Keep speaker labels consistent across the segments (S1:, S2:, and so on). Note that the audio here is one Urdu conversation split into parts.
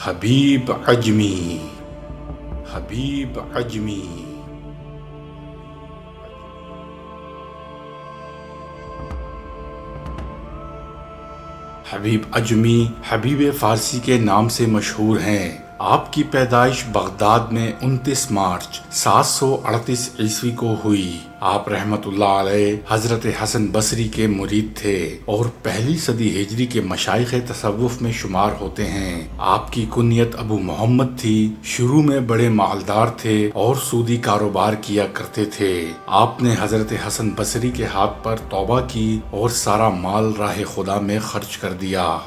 S1: حبیب عجمی، حبیب عجمی۔ حبیب عجمی حبیب فارسی کے نام سے مشہور ہیں۔ آپ کی پیدائش بغداد میں 29 مارچ 738 عیسوی کو ہوئی۔ آپ رحمت اللہ علیہ حضرت حسن بصری کے مرید تھے اور پہلی صدی ہجری کے مشائخ تصوف میں شمار ہوتے ہیں۔ آپ کی کنیت ابو محمد تھی۔ شروع میں بڑے مالدار تھے اور سودی کاروبار کیا کرتے تھے۔ آپ نے حضرت حسن بصری کے ہاتھ پر توبہ کی اور سارا مال راہ خدا میں خرچ کر دیا۔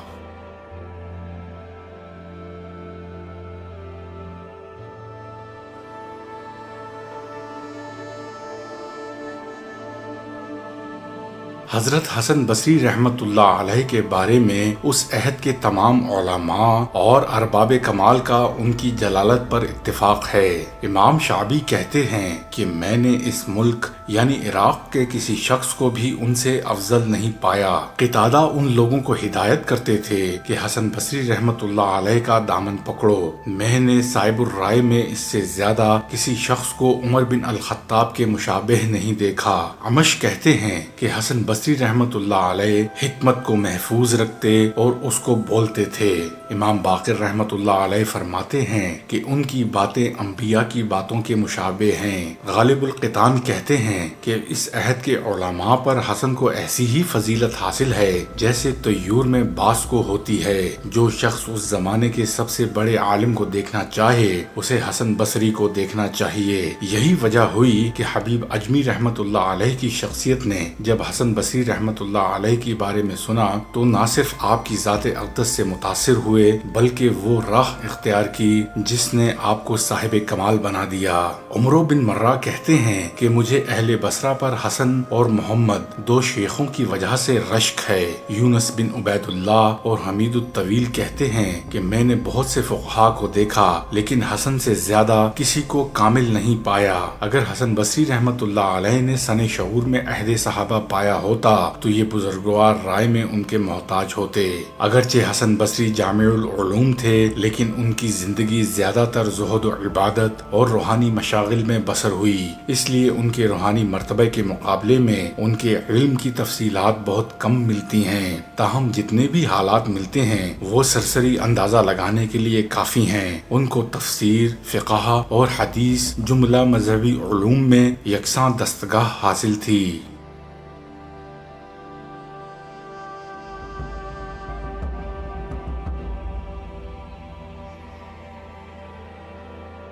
S1: حضرت حسن بصری رحمت اللہ علیہ کے بارے میں اس عہد کے تمام علماء اور ارباب کمال کا ان کی جلالت پر اتفاق ہے۔ امام شعبی کہتے ہیں کہ میں نے اس ملک یعنی عراق کے کسی شخص کو بھی ان سے افضل نہیں پایا۔ قتادہ ان لوگوں کو ہدایت کرتے تھے کہ حسن بصری رحمت اللہ علیہ کا دامن پکڑو۔ میں نے صاحب الرائے میں اس سے زیادہ کسی شخص کو عمر بن الخطاب کے مشابہ نہیں دیکھا۔ عمش کہتے ہیں کہ حسن بصری رحمت اللہ علیہ حکمت کو محفوظ رکھتے اور اس کو بولتے تھے۔ امام باقر رحمت اللہ علیہ فرماتے ہیں کہ ان کی باتیں انبیاء کی باتوں کے مشابہ ہیں۔ غالب القطان کہتے ہیں کہ اس عہد کے علماء پر حسن کو ایسی ہی فضیلت حاصل ہے جیسے طیور میں باز کو ہوتی ہے۔ جو شخص اس زمانے کے سب سے بڑے عالم کو دیکھنا چاہے اسے حسن بصری کو دیکھنا چاہیے۔ یہی وجہ ہوئی کہ حبیب عجمی رحمت اللہ علیہ کی شخصیت نے جب حسن بصری رحمت اللہ علیہ کے بارے میں سنا تو نہ صرف آپ کی ذات اقدس سے متاثر ہوئے بلکہ وہ راہ اختیار کی جس نے آپ کو صاحب کمال بنا دیا۔ عمرو بن مرہ کہتے ہیں کہ مجھے اہل بصرہ پر حسن اور محمد دو شیخوں کی وجہ سے رشک ہے۔ یونس بن عبید اللہ اور حمید الطویل کہتے ہیں کہ میں نے بہت سے فقہا کو دیکھا لیکن حسن سے زیادہ کسی کو کامل نہیں پایا۔ اگر حسن بصری رحمت اللہ علیہ نے سن شعور میں عہد صحابہ پایا ہوتا تو یہ بزرگوار رائے میں ان کے محتاج ہوتے۔ اگرچہ حسن بصری جامع العلوم تھے لیکن ان کی زندگی زیادہ تر زہد و عبادت اور روحانی مشاغل میں بسر ہوئی، اس لیے ان کے روحانی مرتبہ کے مقابلے میں ان کے علم کی تفصیلات بہت کم ملتی ہیں۔ تاہم جتنے بھی حالات ملتے ہیں وہ سرسری اندازہ لگانے کے لیے کافی ہیں۔ ان کو تفسیر، فقہ اور حدیث جملہ مذہبی علوم میں یکساں دستگاہ حاصل تھی۔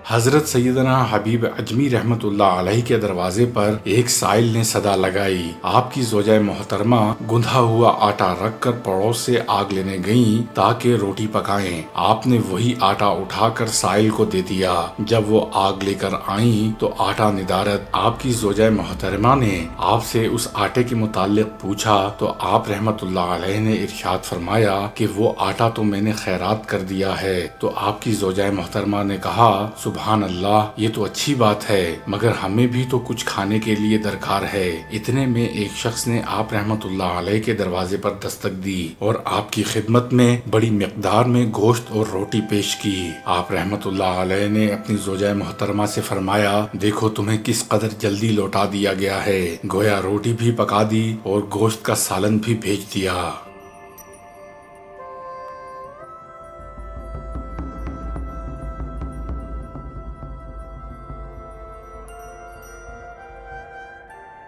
S1: حضرت سیدنا حبیب عجمی رحمت اللہ علیہ کے دروازے پر ایک سائل نے صدا لگائی۔ آپ کی زوجہ محترمہ گندھا ہوا آٹا رکھ کر پڑوس سے آگ لینے گئیں تاکہ روٹی پکائیں۔ آپ نے وہی آٹا اٹھا کر سائل کو دے دیا۔ جب وہ آگ لے کر آئیں تو آٹا ندارت آپ کی زوجہ محترمہ نے آپ سے اس آٹے کے متعلق پوچھا تو آپ رحمت اللہ علیہ نے ارشاد فرمایا کہ وہ آٹا تو میں نے خیرات کر دیا ہے۔ تو آپ کی زوجہ محترمہ نے کہا سبحان اللہ، یہ تو اچھی بات ہے مگر ہمیں بھی تو کچھ کھانے کے لیے درکار ہے۔ اتنے میں ایک شخص نے آپ رحمت اللہ علیہ کے دروازے پر دستک دی اور آپ کی خدمت میں بڑی مقدار میں گوشت اور روٹی پیش کی۔ آپ رحمت اللہ علیہ نے اپنی زوجہ محترمہ سے فرمایا دیکھو تمہیں کس قدر جلدی لوٹا دیا گیا ہے، گویا روٹی بھی پکا دی اور گوشت کا سالن بھی بھیج دیا۔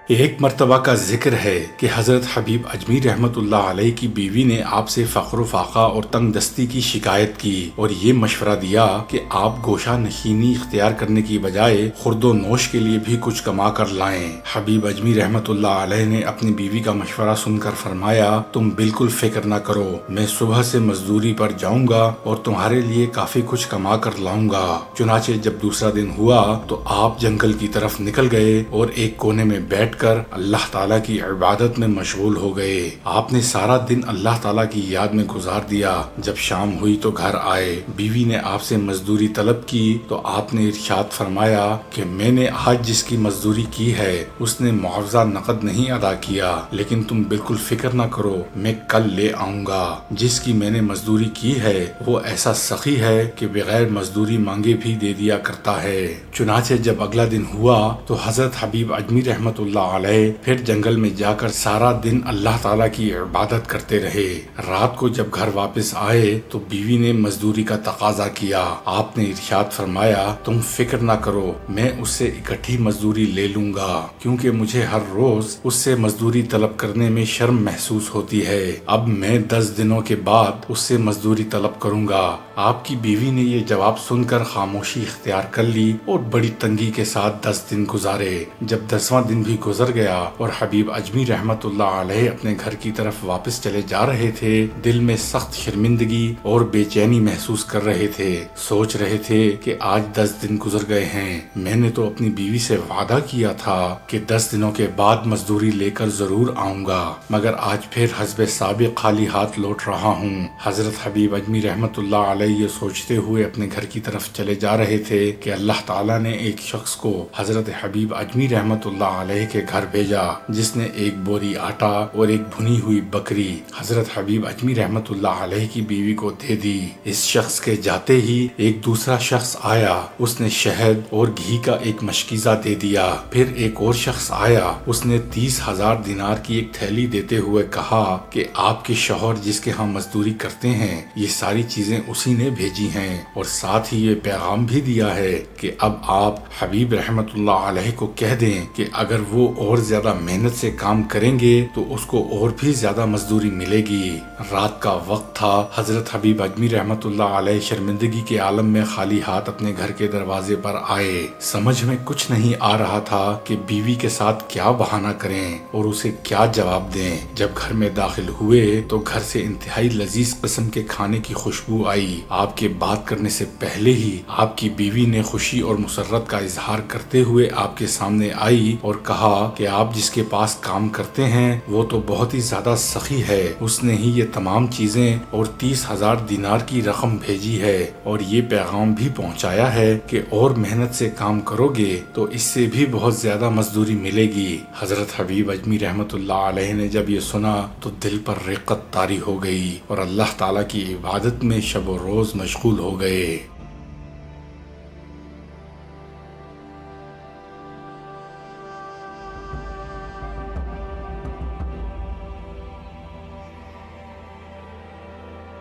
S1: ایک مرتبہ کا ذکر ہے کہ حضرت حبیب عجمی رحمت اللہ علیہ کی بیوی نے آپ سے فقر و فاقہ اور تنگ دستی کی شکایت کی اور یہ مشورہ دیا کہ آپ گوشہ نشینی اختیار کرنے کی بجائے خورد و نوش کے لیے بھی کچھ کما کر لائیں۔ حبیب عجمی رحمت اللہ علیہ نے اپنی بیوی کا مشورہ سن کر فرمایا تم بالکل فکر نہ کرو، میں صبح سے مزدوری پر جاؤں گا اور تمہارے لیے کافی کچھ کما کر لاؤں گا۔ چنانچہ جب دوسرا دن ہوا تو آپ جنگل کی طرف نکل گئے اور ایک کونے میں بیٹھ کر اللہ تعالیٰ کی عبادت میں مشغول ہو گئے۔ آپ نے سارا دن اللہ تعالیٰ کی یاد میں گزار دیا۔ جب شام ہوئی تو گھر آئے، بیوی نے آپ سے مزدوری طلب کی تو آپ نے ارشاد فرمایا کہ میں نے آج جس کی مزدوری کی ہے اس نے معاوضہ نقد نہیں ادا کیا، لیکن تم بالکل فکر نہ کرو، میں کل لے آؤں گا۔ جس کی میں نے مزدوری کی ہے وہ ایسا سخی ہے کہ بغیر مزدوری مانگے بھی دے دیا کرتا ہے۔ چنانچہ جب اگلا دن ہوا تو حضرت حبیب اجمی رحمت اللہ علیہ پھر جنگل میں جا کر سارا دن اللہ تعالیٰ کی عبادت کرتے رہے۔ رات کو جب گھر واپس آئے تو بیوی نے مزدوری کا تقاضا کیا۔ آپ نے ارشاد فرمایا تم فکر نہ کرو، میں اس سے اکٹھی مزدوری لے لوں گا، کیونکہ مجھے ہر روز اس سے مزدوری طلب کرنے میں شرم محسوس ہوتی ہے۔ اب میں 10 دنوں کے بعد اس سے مزدوری طلب کروں گا۔ آپ کی بیوی نے یہ جواب سن کر خاموشی اختیار کر لی اور بڑی تنگی کے ساتھ 10 دن گزارے۔ جب 10واں دن بھی گزر گیا اور حبیب اجمی رحمت اللہ علیہ اپنے گھر کی طرف واپس چلے جا رہے تھے، دل میں سخت شرمندگی اور بے چینی محسوس کر رہے تھے۔ سوچ رہے تھے کہ آج 10 دن گزر گئے ہیں، میں نے تو اپنی بیوی سے وعدہ کیا تھا کہ 10 دنوں کے بعد مزدوری لے کر ضرور آؤں گا، مگر آج پھر حسب سابق خالی ہاتھ لوٹ رہا ہوں۔ حضرت حبیب اجمی رحمت اللہ علیہ یہ سوچتے ہوئے اپنے گھر کی طرف چلے جا رہے تھے کہ اللہ تعالیٰ نے ایک شخص کو حضرت حبیب اجمی رحمت اللہ علیہ کے گھر بھیجا، جس نے ایک بوری آٹا اور ایک بھنی ہوئی بکری حضرت حبیب اجمی رحمت اللہ علیہ کی بیوی کو دے دی۔ اس شخص کے جاتے ہی ایک دوسرا شخص آیا، اس نے شہد اور گھی کا ایک مشکیزہ دے دیا۔ پھر ایک اور شخص آیا، اس نے 30,000 دینار کی ایک تھیلی دیتے ہوئے کہا کہ آپ کے شوہر جس کے ہاں مزدوری کرتے ہیں یہ ساری چیزیں اسی نے بھیجی ہیں، اور ساتھ ہی یہ پیغام بھی دیا ہے کہ اب آپ حبیب رحمت اللہ علیہ کو کہہ دیں کہ اگر وہ اور زیادہ محنت سے کام کریں گے تو اس کو اور بھی زیادہ مزدوری ملے گی۔ رات کا وقت تھا، حضرت حبیب اجمی رحمت اللہ علیہ شرمندگی کے عالم میں خالی ہاتھ اپنے گھر کے دروازے پر آئے۔ سمجھ میں کچھ نہیں آ رہا تھا کہ بیوی کے ساتھ کیا بہانہ کریں اور اسے کیا جواب دیں۔ جب گھر میں داخل ہوئے تو گھر سے انتہائی لذیذ قسم کے کھانے کی خوشبو آئی۔ آپ کے بات کرنے سے پہلے ہی آپ کی بیوی نے خوشی اور مسرت کا اظہار کرتے ہوئے آپ کے سامنے آئی اور کہا کہ آپ جس کے پاس کام کرتے ہیں وہ تو بہت ہی زیادہ سخی ہے، اس نے ہی یہ تمام چیزیں اور 30,000 دینار کی رقم بھیجی ہے، اور یہ پیغام بھی پہنچایا ہے کہ اور محنت سے کام کرو گے تو اس سے بھی بہت زیادہ مزدوری ملے گی۔ حضرت حبیب اجمی رحمت اللہ علیہ نے جب یہ سنا تو دل پر رقت طاری ہو گئی اور اللہ تعالیٰ کی عبادت میں شب و روز مشغول ہو گئے۔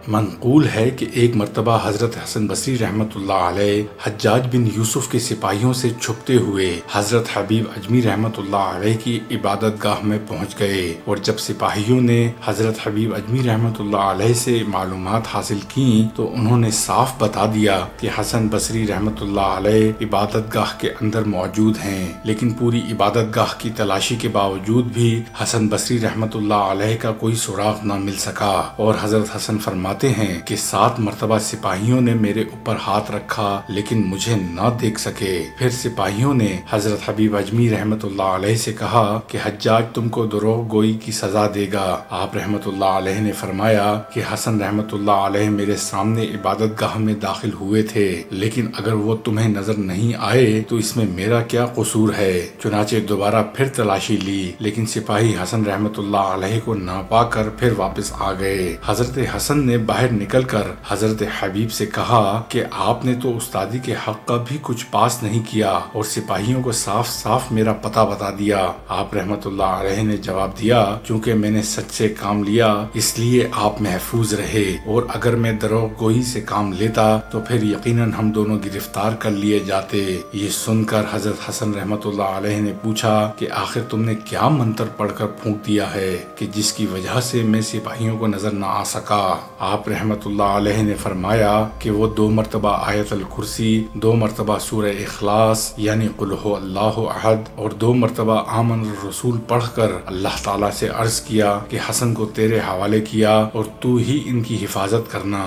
S1: منقول ہے کہ ایک مرتبہ حضرت حسن بصری رحمت اللہ علیہ حجاج بن یوسف کے سپاہیوں سے چھپتے ہوئے حضرت حبیب اجمی رحمت اللہ علیہ کی عبادت گاہ میں پہنچ گئے، اور جب سپاہیوں نے حضرت حبیب اجمی رحمت اللہ علیہ سے معلومات حاصل کی تو انہوں نے صاف بتا دیا کہ حسن بصری رحمت اللہ علیہ عبادت گاہ کے اندر موجود ہیں، لیکن پوری عبادت گاہ کی تلاشی کے باوجود بھی حسن بصری رحمت اللہ علیہ کا کوئی سراغ نہ مل سکا۔ اور حضرت حسن فرماتے ہیں کہ 7 مرتبہ سپاہیوں نے میرے اوپر ہاتھ رکھا لیکن مجھے نہ دیکھ سکے۔ پھر سپاہیوں نے حضرت حبیب اجمی رحمت اللہ علیہ سے کہا کہ حجاج تم کو دروغ گوئی کی سزا دے گا۔ آپ رحمت اللہ علیہ نے فرمایا کہ حسن رحمت اللہ علیہ میرے سامنے عبادت گاہ میں داخل ہوئے تھے، لیکن اگر وہ تمہیں نظر نہیں آئے تو اس میں میرا کیا قصور ہے؟ چنانچہ دوبارہ پھر تلاشی لی، لیکن سپاہی حسن رحمت اللہ علیہ کو نہ پا کر پھر واپس آ گئے۔ حضرت حسن نے باہر نکل کر حضرت حبیب سے کہا کہ آپ نے تو استادی کے حق کا بھی کچھ پاس نہیں کیا اور سپاہیوں کو صاف صاف میرا پتہ بتا دیا۔ آپ رحمت اللہ علیہ نے جواب دیا چونکہ میں نے سچ سے کام لیا اس لیے آپ محفوظ رہے، اور اگر میں دروغ گوئی سے کام لیتا تو پھر یقیناً ہم دونوں گرفتار کر لیے جاتے۔ یہ سن کر حضرت حسن رحمت اللہ علیہ نے پوچھا کہ آخر تم نے کیا منتر پڑھ کر پھونک دیا ہے کہ جس کی وجہ سے میں سپاہیوں کو نظر نہ آ سکا؟ آپ رحمت اللہ علیہ نے فرمایا کہ وہ 2 مرتبہ آیت الکرسی، 2 مرتبہ سورہ اخلاص یعنی قل هو اللہ احد اور 2 مرتبہ آمن الرسول پڑھ کر اللہ تعالیٰ سے عرض کیا کہ حسن کو تیرے حوالے کیا اور تو ہی ان کی حفاظت کرنا۔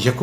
S1: 1